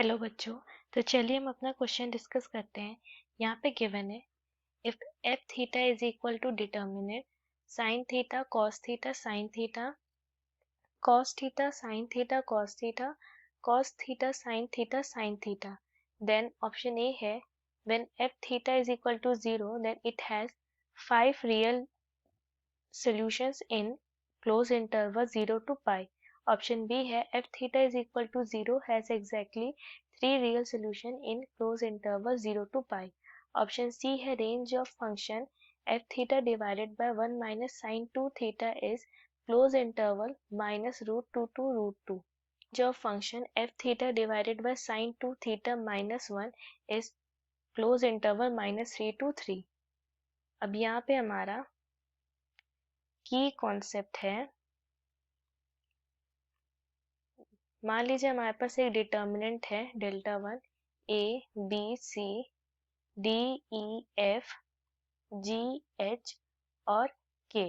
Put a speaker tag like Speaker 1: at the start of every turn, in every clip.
Speaker 1: Hello बच्चों। तो चलिए हम अपना क्वेश्चन डिस्कस करते हैं। यहाँ पे गिवन है if F theta is equal to determinant sine theta cos theta sine theta cos theta sine theta cos theta cos theta sine theta then option A है when F theta is equal to 0 then it has 5 real solutions in close interval 0 to pi. Option B है f theta is equal to 0 has exactly 3 real solution in close interval 0 to pi. Option C है range of function f theta divided by 1 minus sin 2 theta is close interval minus root 2 to root 2. Range of function f theta divided by sin 2 theta minus 1 is close interval minus 3 to 3. अब यहाँ पे हमारा की concept है, मान लीजिए हमारे पास एक डिटर्मिनेंट है delta one A B C D E F G H और के।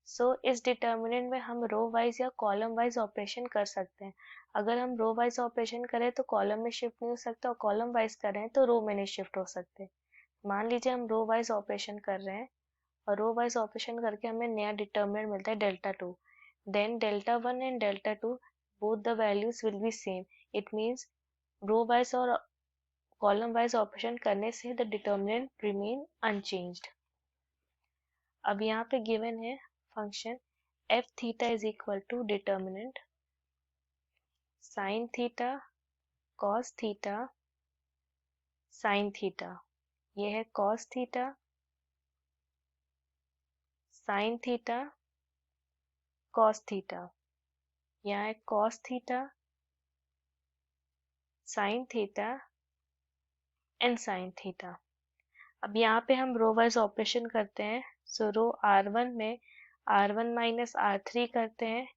Speaker 1: सो इस डिटर्मिनेंट में हम रो वाइज या कॉलम वाइज ऑपरेशन कर सकते हैं। अगर हम रो वाइज ऑपरेशन करें तो कॉलम में शिफ्ट नहीं हो सकता और कॉलम वाइज करें तो रो में नहीं शिफ्ट हो सकते। मान लीजिए हम रो वाइज ऑपरेशन कर रहे हैं और रो वाइज ऑपरेशन करके हमें नया डिटर्मिनेंट मिलता है delta two. Then delta one and delta two both the values will be same. It means row wise और column wise ऑपरेशन करने से the determinant remain unchanged. अब यहाँ पे given है function f theta is equal to determinant sin theta cos theta sin theta. ये है cos theta sin theta cos theta. यहाँ है cos theta sin theta and sin theta. अब यहाँ पे हम रो वाइज ऑपरेशन करते हैं। सो रो R1 में R1 माइनस R3 करते हैं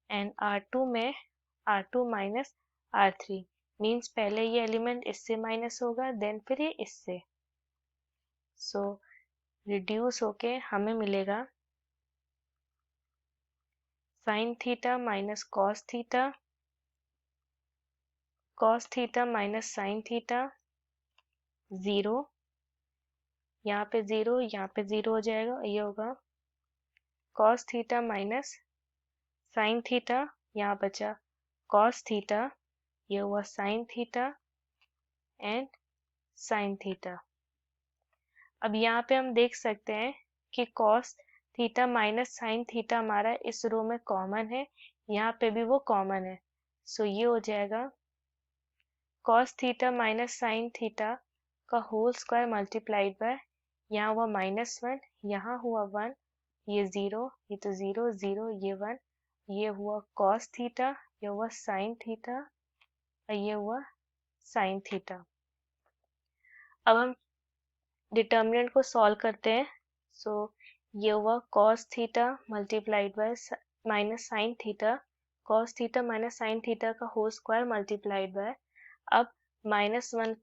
Speaker 1: एंड R2 में R2 माइनस R3 मीन्स पहले ये एलिमेंट इससे माइनस होगा देन फिर ये इससे। सो रिड्यूस होके हमें मिलेगा sine theta minus cos theta minus sine theta 0, यहाँ पे 0 यहाँ पे 0 हो जाएगा, ये होगा cos theta minus sine theta, यहाँ बचा कॉस थीटा, ये हुआ sine theta and sine theta. अब यहाँ पे हम देख सकते हैं कि cos theta minus sine theta हमारा इस रो में कॉमन है, यहाँ पे भी वो कॉमन है। सो ये हो जाएगा cos theta minus sine theta का होल स्क्वायर मल्टीप्लाइड बाय, यहाँ हुआ -1, यहाँ हुआ 1, ये 0, ये तो 0 0, ये 1, ये हुआ कॉस थीटा, ये हुआ साइन थीटा और ये हुआ साइन थीटा। अब हम डिटर्मिनेंट को सॉल्व करते हैं। सो ये हुआ cos theta multiplied bye minus sine theta, cos theta minus sine theta का होल स्क्वायर मल्टीप्लाइड बाय, अब -1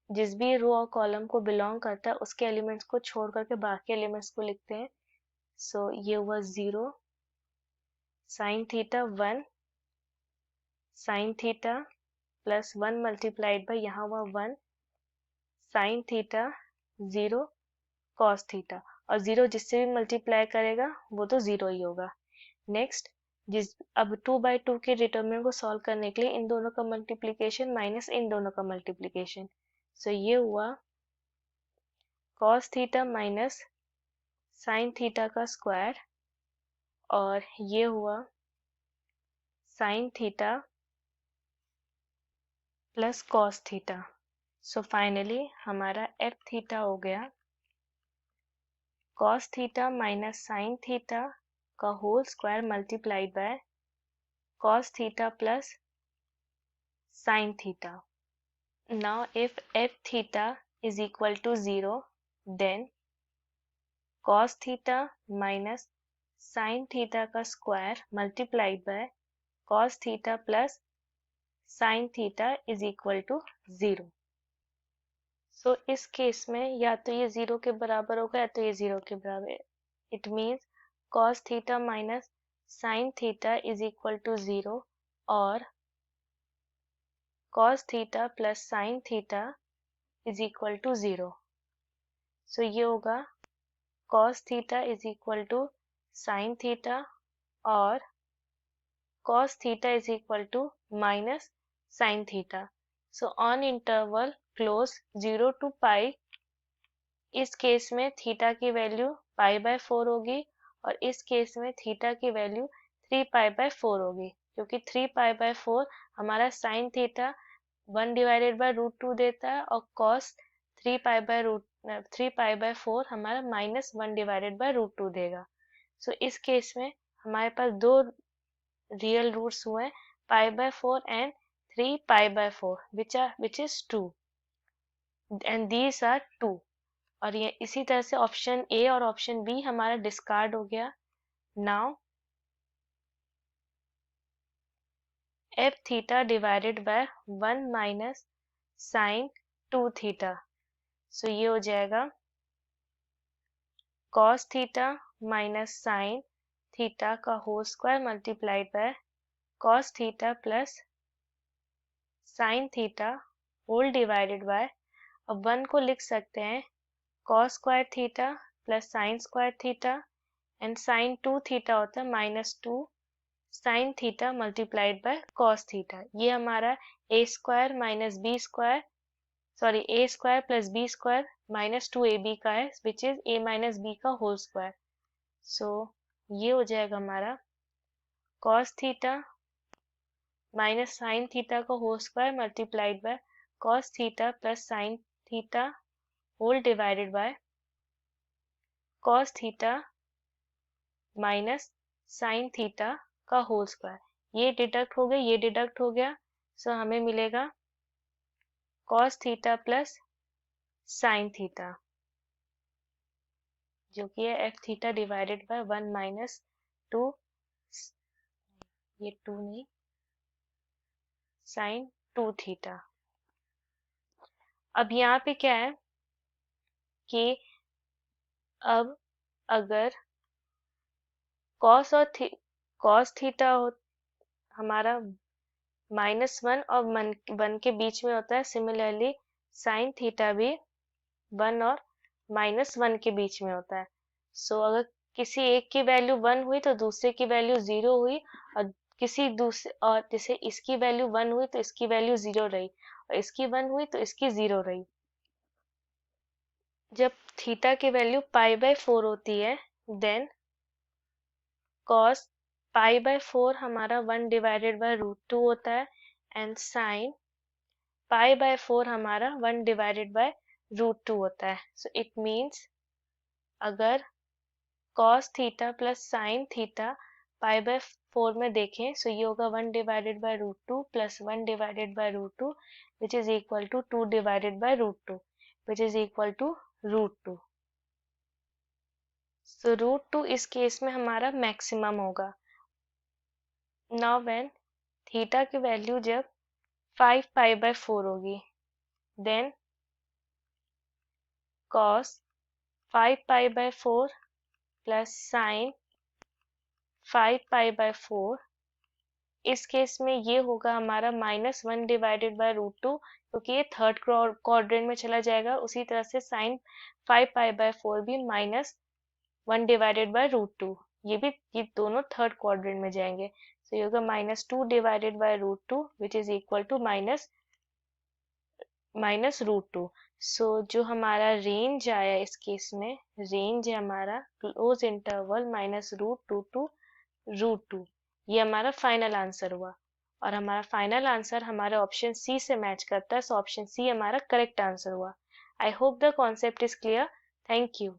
Speaker 1: जिस भी रो और कॉलम को बिलोंग करता है उसके एलिमेंट्स को छोड़ करके बाकी एलिमेंट्स को लिखते हैं। सो ये हुआ 0 sign theta 1 sine theta plus 1 multiplied by, यहाँ हुआ 1 साइन थीटा 0 कॉस थीटा, और 0 जिससे भी मल्टीप्लाई करेगा वो तो 0 ही होगा। नेक्स्ट अब 2/2 के डिटर्मिनेंट को सॉल्व करने के लिए इन दोनों का मल्टीप्लिकेशन माइनस इन दोनों का मल्टीप्लिकेशन। सो ये हुआ cos theta minus sine theta का स्क्वायर और ये हुआ sine theta plus cos theta. So finally हमारा एफ थीटा हो गया cos theta minus sin theta का whole square multiplied by cos theta plus sin theta. Now if f theta is equal to 0, then cos theta minus sin theta का square multiplied by cos theta plus sin theta is equal to 0. सो इस case में या तो ये 0 के बराबर होगा या तो ये 0 के बराबर। It means cos theta minus sine theta is equal to 0 और cos theta plus sin theta is equal to 0। So ये होगा cos theta is equal to sin theta और cos theta is equal to minus sin theta. So on interval close 0 to pi, इस case में theta की value pi by 4 होगी और इस case में थीटा की वैल्यू 3 पाई बाय 4 होगी, क्योंकि 3 पाई बाय 4 हमारा sine theta 1 divided by root 2 देता है और कॉस 3 पाई बाय 4 हमारा माइनस 1 डिवाइडेड बाय रूट 2 देगा। सो इस केस में हमारे पास दो रियल रूट्स हुए पाई by 4 and 3 pi by 4 which is 2 and these are 2। और ये इसी तरह से ऑप्शन ए और ऑप्शन बी हमारा डिस्कार्ड हो गया। Now F theta divided by 1 minus sine 2 theta. So ये हो जाएगा cos theta minus sine theta का whole square multiplied by cos theta plus sine theta whole divided by, अब 1 को लिख सकते हैं cos square theta plus sine square theta and sine 2 theta होता है minus 2 sine theta multiplied by cos theta. ये हमारा A square minus B square A square plus B square minus 2ab का है which is a minus b का whole square. So ये हो जाएगा हमारा cos theta minus sine theta का whole square multiplied by cos theta plus sine theta whole divided by cos theta minus sine theta का whole square. ये deduct हो गया, ये डिडक्ट हो गया। सो हमें मिलेगा cos theta plus sine theta जो कि है F theta divided by 1 minus 2, ये 2 नहीं, साइन 2 थीटा। अब यहाँ पे क्या है कि अब अगर cos थीटा हमारा -1 और 1 के बीच में होता है, सिमिलरली साइन थीटा भी 1 और -1 के बीच में होता है। सो अगर किसी एक की वैल्यू 1 हुई तो दूसरे की वैल्यू 0 हुई और किसी दूसरे और जैसे इसकी वैल्यू 1 हुई तो इसकी वैल्यू 0 रही और इसकी 1 हुई तो इसकी 0 रही। जब थीटा की वैल्यू पाई बाय 4 होती है देन cos पाई बाय 4 हमारा 1 डिवाइडेड बाय रूट 2 होता है एंड साइन पाई बाय 4 हमारा 1 डिवाइडेड बाय रूट 2 होता है। सो इट मीन्स अगर cos theta plus sine theta pi by 4 में देखें सो ये होगा 1 divided by root 2 plus 1 divided by root 2 which is equal to 2 divided by root 2 which is equal to root 2। So root 2 इस case में हमारा maximum होगा। Now when theta की value जब 5 पाई बाय 4 होगी then cos 5 pi by 4 plus sign 5 pi by 4, इस case में ये होगा हमारा -1 डिवाइडेड बाय रूट 2 क्योंकि ये थर्ड क्वाड्रेंट में चला जाएगा। उसी तरह से साइन 5 पाई बाय 4 भी -1 डिवाइडेड बाय रूट 2, ये दोनों थर्ड क्वाड्रेंट में जाएंगे। सो ये होगा -2 divided by root 2 which is equal to minus root 2। So जो हमारा रेंज आया इस केस में, रेंज है हमारा close interval -root 2 to root 2। ये हमारा फाइनल आंसर हुआ और हमारा फाइनल आंसर हमारे ऑप्शन सी से मैच करता है। सो ऑप्शन सी हमारा करेक्ट आंसर हुआ। I hope the concept is clear. Thank you.